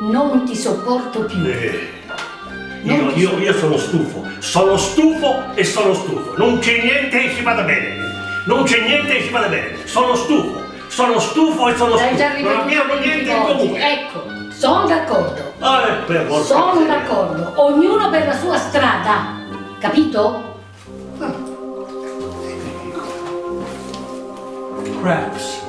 Non ti sopporto più. Io sono stufo e sono stufo. Non c'è niente che ci vada bene. Non c'è niente che ci vada bene. Sono stufo e sono stufo. L'hai già ripetuto non abbiamo niente in comune. Ecco, sono d'accordo. Sono d'accordo. Ognuno per la sua strada. Capito? CRABS.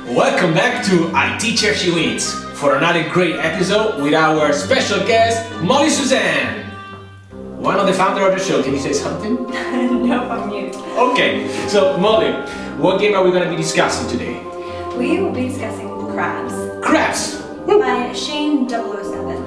Welcome back to ITeachHerSheWins for another great episode with our special guest, Mollie Suzanne, one of the founders of the show. Can you say something? No, I'm mute. Okay, so Mollie, what game are we going to be discussing today? We will be discussing CRABS CRABS! by Shane 007.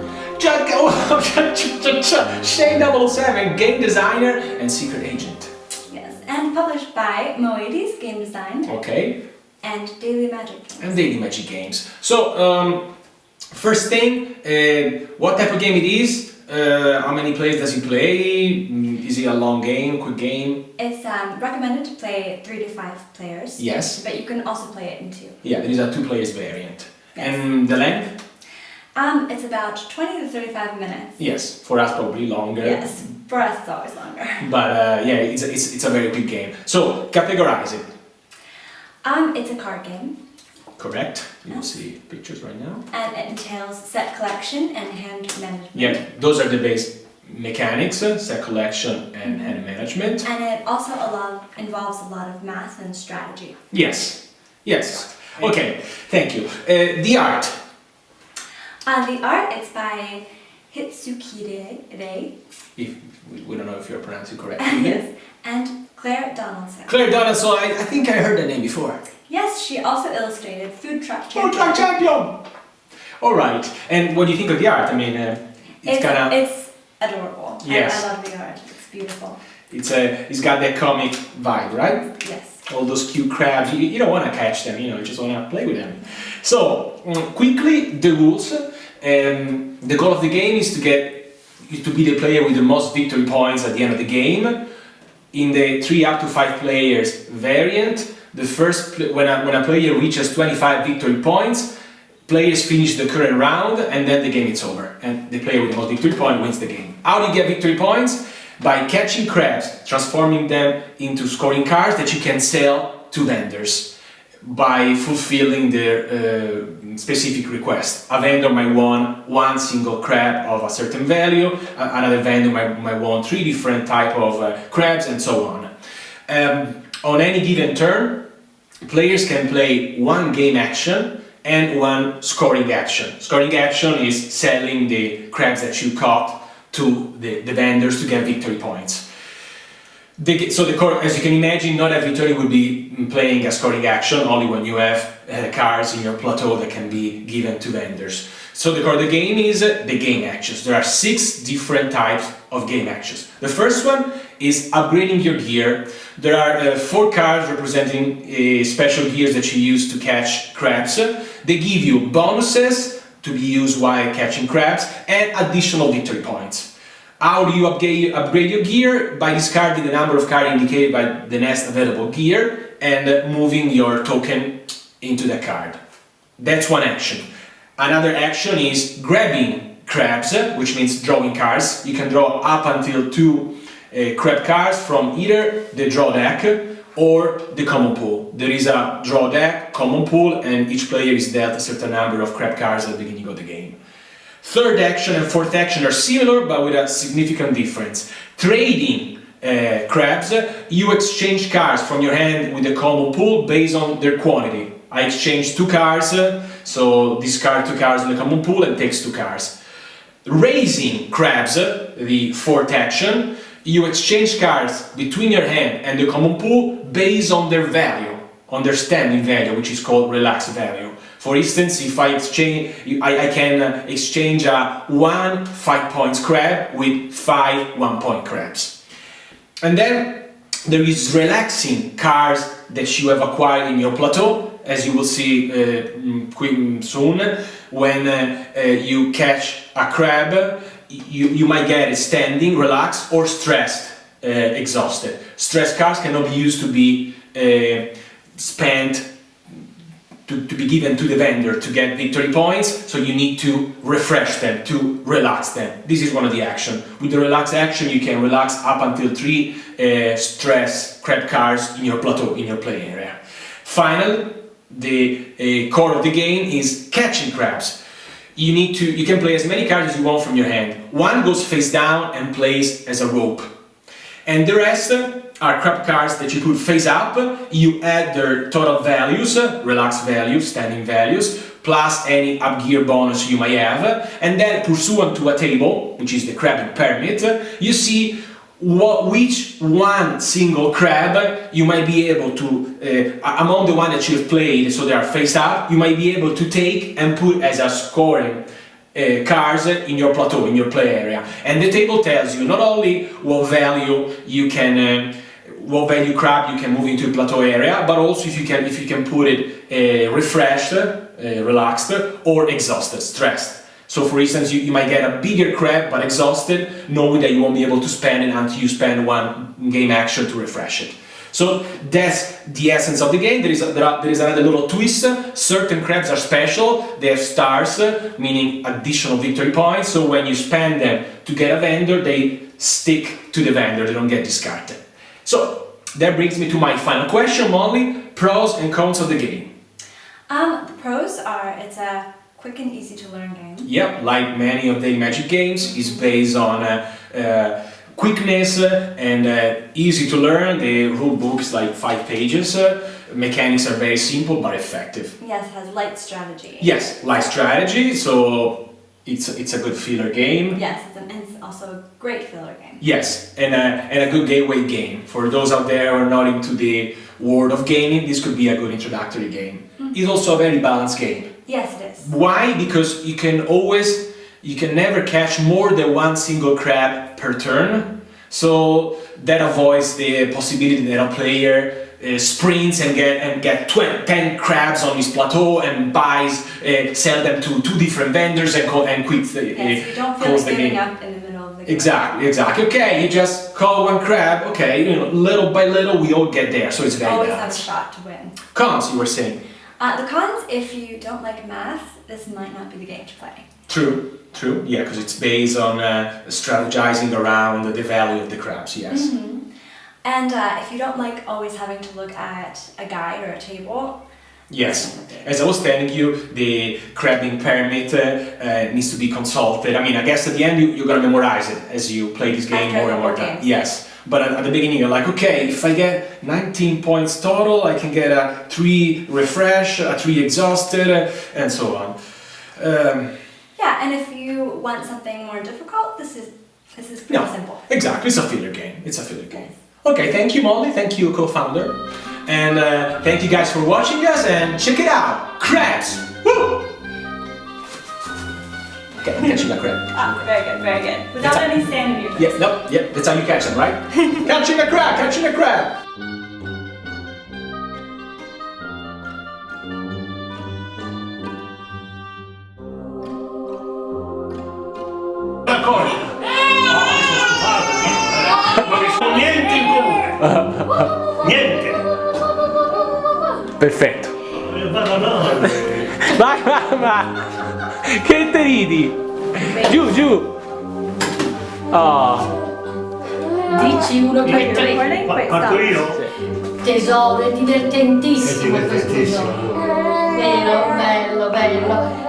Shane 007, game designer and secret agent. Yes, and published by Mollie, game design, Okay. and Daily Magic Games. And Daily Magic Games. So, first thing, what type of game it is? How many players does he play? Is it a long game, quick game? It's recommended to play 3 to 5 players. Yes. But you can also play it in 2. Yeah, there is a 2 players variant. Yes. And the length? It's about 20 to 35 minutes. Yes, for us probably longer. Yes, for us it's always longer. But yeah, it's a very quick game. So, categorize it. It's a card game. Correct. You will see pictures right now. And it entails set collection and hand management. Yeah, those are the base mechanics, set collection and hand management. And it also involves a lot of math and strategy. Yes. Okay, thank you. The art. The art is by Hitsukide. We don't know if you're pronouncing correctly. Yes, and Claire Donaldson. Claire Donaldson, I think I heard that name before. Yes, she also illustrated Food Truck Food Champion. Truck Champion! Alright, and what do you think of the art? I mean, It's adorable. Yes. I love the art. It's beautiful. It's got that comic vibe, right? Yes. All those cute crabs, you don't want to catch them, you just want to play with them. So, quickly, the rules. The goal of the game is to be the player with the most victory points at the end of the game. In the 3 up to 5 players variant, when a player reaches 25 victory points, players finish the current round and then the game is over. And the player with the most victory point wins the game. How do you get victory points? By catching crabs, transforming them into scoring cards that you can sell to vendors by fulfilling their specific request. A vendor might want 1 single crab of a certain value, another vendor might want 3 different type of crabs, and so on. On any given turn, players can play 1 game action and 1 scoring action. Scoring action is selling the crabs that you caught to the vendors to get victory points. As you can imagine, not every turn will be playing a scoring action, only when you have cards in your plateau that can be given to vendors. So the core of the game is the game actions. There are 6 different types of game actions. The first one is upgrading your gear. There are 4 cards representing special gears that you use to catch crabs. They give you bonuses to be used while catching crabs and additional victory points. How do you upgrade your gear? By discarding the number of cards indicated by the next available gear and moving your token into that card. That's one action. Another action is grabbing crabs, which means drawing cards. You can draw up until 2 crab cards from either the draw deck or the common pool. There is a draw deck, common pool, and each player is dealt a certain number of crab cards at the beginning of the game. Third action and fourth action are similar, but with a significant difference. Trading crabs, you exchange cards from your hand with the common pool based on their quantity. I exchange 2 cards, so discard 2 cards in the common pool and takes 2 cards. Raising crabs, the fourth action, you exchange cards between your hand and the common pool based on their value, on their standing value, which is called relaxed value. For instance, if I can exchange a 1 5 points crab with 5 1 point crabs. And then there is relaxing cars that you have acquired in your plateau, as you will see soon. When you catch a crab, you might get it standing, relaxed, or stressed, exhausted. Stressed cars cannot be used to be spent, to be given to the vendor to get victory points, so you need to refresh them, to relax them. This is one of the actions. With the relax action, you can relax up until 3 stress crab cars in your plateau, in your play area. Finally, the core of the game is catching crabs. You can play as many cards as you want from your hand. One goes face down and plays as a rope. And the rest are crab cards that you put face up. You add their total values, relaxed values, standing values, plus any up gear bonus you might have. And then pursuant to a table, which is the crabbing permit, you see which one single crab you might be able to, among the one that you have played, so they are face up, you might be able to take and put as a scoring cards in your plateau, in your play area. And the table tells you not only what value you can, what value crab you can move into a plateau area, but also if you can put it refreshed, relaxed, or exhausted, stressed. So for instance, you might get a bigger crab but exhausted, knowing that you won't be able to spend it until you spend one game action to refresh it. So that's the essence of the game. There is another little twist. Certain crabs are special. They have stars, meaning additional victory points. So when you spend them to get a vendor, they stick to the vendor. They don't get discarded. So that brings me to my final question, Mollie. Pros and cons of the game. The pros are it's a quick and easy to learn game. Yep, like many of the Magic games, is based on quickness and easy to learn. The rule book is like 5 pages. Mechanics are very simple but effective. Yes, it has light strategy. Yes, light strategy, so it's a good filler game. Yes, it's also a great filler game. Yes, and a good gateway game. For those out there who are not into the world of gaming, this could be a good introductory game. It's also a very balanced game. Yes, it is. Why? Because you can never catch more than one single crab per turn. So that avoids the possibility that a player sprints and get 10 crabs on his plateau and sell them to 2 different vendors and quit yes, you don't feel like giving up in the middle of the game. Exactly. Okay, you just call one crab. Okay, little by little we all get there. So it's very always balanced. have a shot to win. Cons, you were saying. The cons, if you don't like math, this might not be the game to play. True. Yeah, because it's based on strategizing around the value of the crabs, yes. Mm-hmm. And if you don't like always having to look at a guide or a table. Yes, as I was telling you, the crabbing permit needs to be consulted. I mean, I guess at the end you're going to memorize it as you play this game more and more times. Yes. But at the beginning you're like, okay, if I get 19 points total, I can get a 3 refresh, a 3 exhausted, and so on. Yeah, and if you want something more difficult, this is pretty simple. Exactly, it's a filler game. Okay, thank you, Mollie. Thank you, co-founder. And thank you guys for watching us, and check it out! Crabs! Woo! Okay, I'm catching a crab. Ah, very good. Without any sand in your face. Yeah, that's how you catch them, right? Catching a crab! D'accordo. Non mi sono niente in comune. Niente. Perfetto. No. Vai. Che te ridi? Giù. Dici uno per 3. Parto io? Tesoro, è divertentissimo questo gioco. Vero, bello.